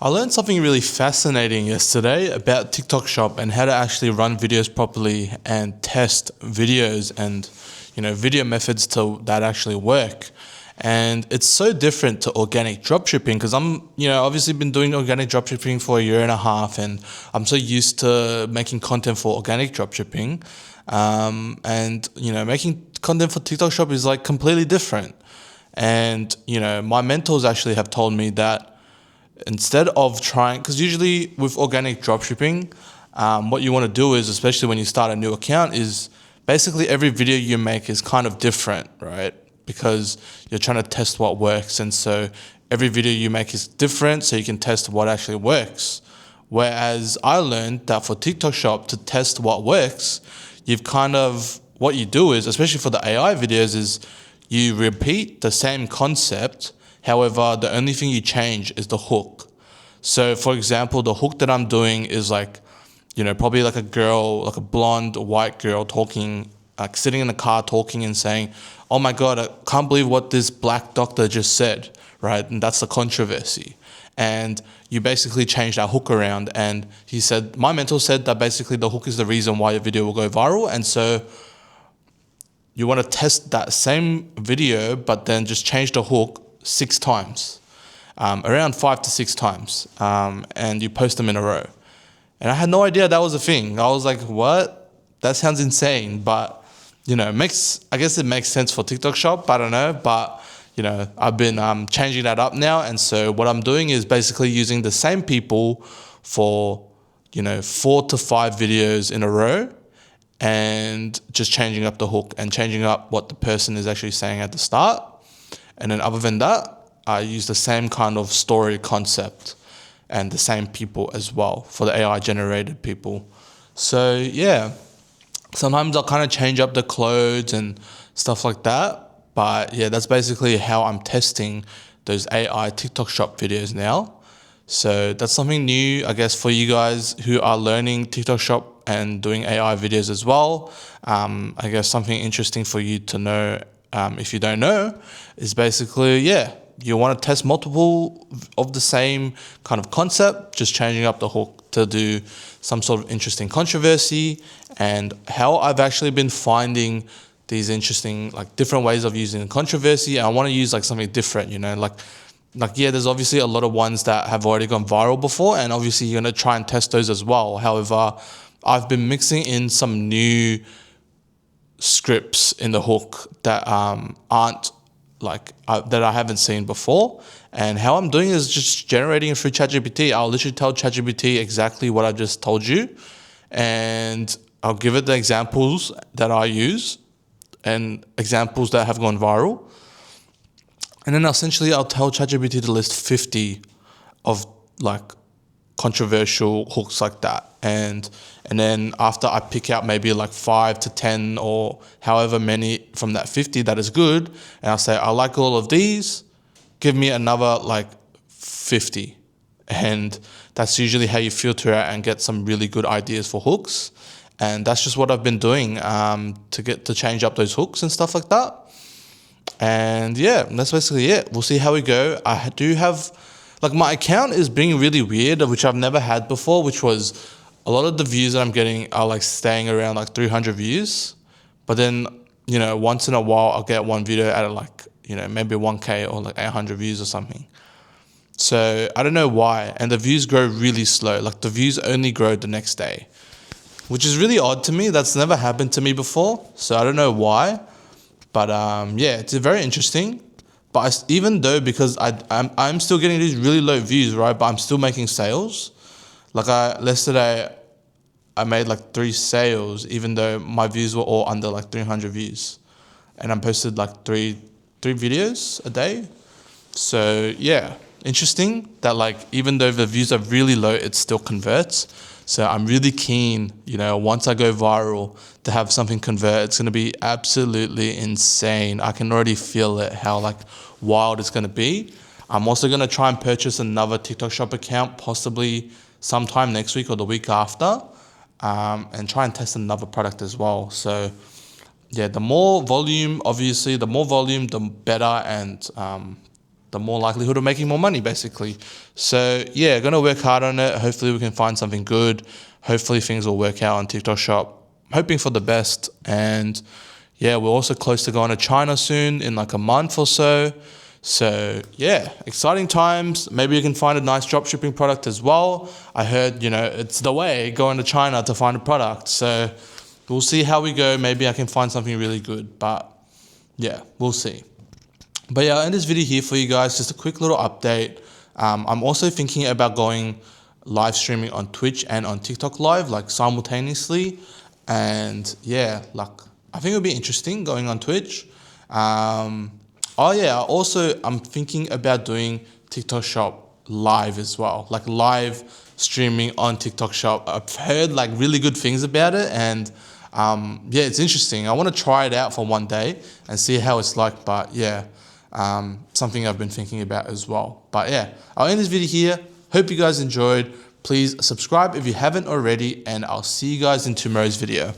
I learned something really fascinating yesterday about TikTok Shop and how to actually run videos properly and test videos and video methods that actually work. And it's so different to organic dropshipping because I'm obviously been doing organic dropshipping for a year and a half, and I'm so used to making content for organic dropshipping, and making content for TikTok Shop is like completely different. And my mentors actually have told me that instead of trying, because usually with organic dropshipping, what you want to do is, especially when you start a new account, is basically every video you make is kind of different, right? Because you're trying to test what works. And so every video you make is different, so you can test what actually works. Whereas I learned that for TikTok Shop to test what works, what you do is, especially for the AI videos, is you repeat the same concept. However, the only thing you change is the hook. So for example, the hook that I'm doing is probably like a girl, like a blonde white girl talking, like sitting in a car talking and saying, "Oh my God, I can't believe what this black doctor just said," right? And that's the controversy. And you basically change that hook around. And my mentor said that basically the hook is the reason why your video will go viral. And so you want to test that same video, but then just change the hook 6 times, around 5 to 6 times, and you post them in a row. And I had no idea that was a thing. I was like, what? That sounds insane. But, I guess it makes sense for TikTok Shop. I don't know. But, I've been changing that up now. And so what I'm doing is basically using the same people for, 4 to 5 videos in a row, and just changing up the hook and changing up what the person is actually saying at the start. And then other than that, I use the same kind of story concept and the same people as well for the AI generated people. So yeah, sometimes I'll kind of change up the clothes and stuff like that. But yeah, that's basically how I'm testing those AI TikTok Shop videos now. So that's something new, I guess, for you guys who are learning TikTok Shop and doing AI videos as well. I guess something interesting for you to know, if you don't know, is basically, you want to test multiple of the same kind of concept, just changing up the hook to do some sort of interesting controversy. And how I've actually been finding these interesting, different ways of using controversy. I want to use something different, there's obviously a lot of ones that have already gone viral before, and obviously you're going to try and test those as well. However, I've been mixing in some new scripts in the hook that aren't that I haven't seen before. And how I'm doing is just generating it through ChatGPT. I'll literally tell ChatGPT exactly what I just told you, and I'll give it the examples that I use and examples that have gone viral. And then essentially I'll tell ChatGPT to list 50 of controversial hooks like that. And then after I pick out maybe 5 to 10 or however many from that 50 that is good, and I'll say, I like all of these, give me another 50. And that's usually how you filter out and get some really good ideas for hooks. And that's just what I've been doing to change up those hooks and stuff like that. And yeah, that's basically it. We'll see how we go. I do have, my account is being really weird, which I've never had before, which was a lot of the views that I'm getting are staying around 300 views. But then, once in a while, I'll get one video out of maybe 1K or 800 views or something. So I don't know why. And the views grow really slow. The views only grow the next day, which is really odd to me. That's never happened to me before. So I don't know why. But it's very interesting. But even though, because I'm still getting these really low views, right? But I'm still making sales. Yesterday, I made 3 sales, even though my views were all under 300 views, and I posted three videos a day. So yeah, interesting that even though the views are really low, it still converts. So I'm really keen, once I go viral, to have something convert. It's going to be absolutely insane. I can already feel it, how wild it's going to be. I'm also going to try and purchase another TikTok Shop account, possibly sometime next week or the week after, and try and test another product as well. So yeah, the more volume, the better, and the more likelihood of making more money, basically. So yeah, gonna work hard on it. Hopefully we can find something good. Hopefully things will work out on TikTok Shop. Hoping for the best. And yeah, we're also close to going to China soon in like a month or so. So yeah, exciting times. Maybe you can find a nice dropshipping product as well. I heard, it's the way, going to China to find a product. So we'll see how we go. Maybe I can find something really good, but yeah, we'll see. But yeah, I'll end this video here for you guys. Just a quick little update. I'm also thinking about going live streaming on Twitch and on TikTok Live, like simultaneously. And yeah, like I think it'll be interesting going on Twitch. Oh yeah, also I'm thinking about doing TikTok Shop live as well, like live streaming on TikTok Shop. I've heard like really good things about it, and yeah, it's interesting. I want to try it out for one day and see how it's like. But yeah, something I've been thinking about as well. But yeah, I'll end this video here. Hope you guys enjoyed. Please subscribe if you haven't already, and I'll see you guys in tomorrow's video.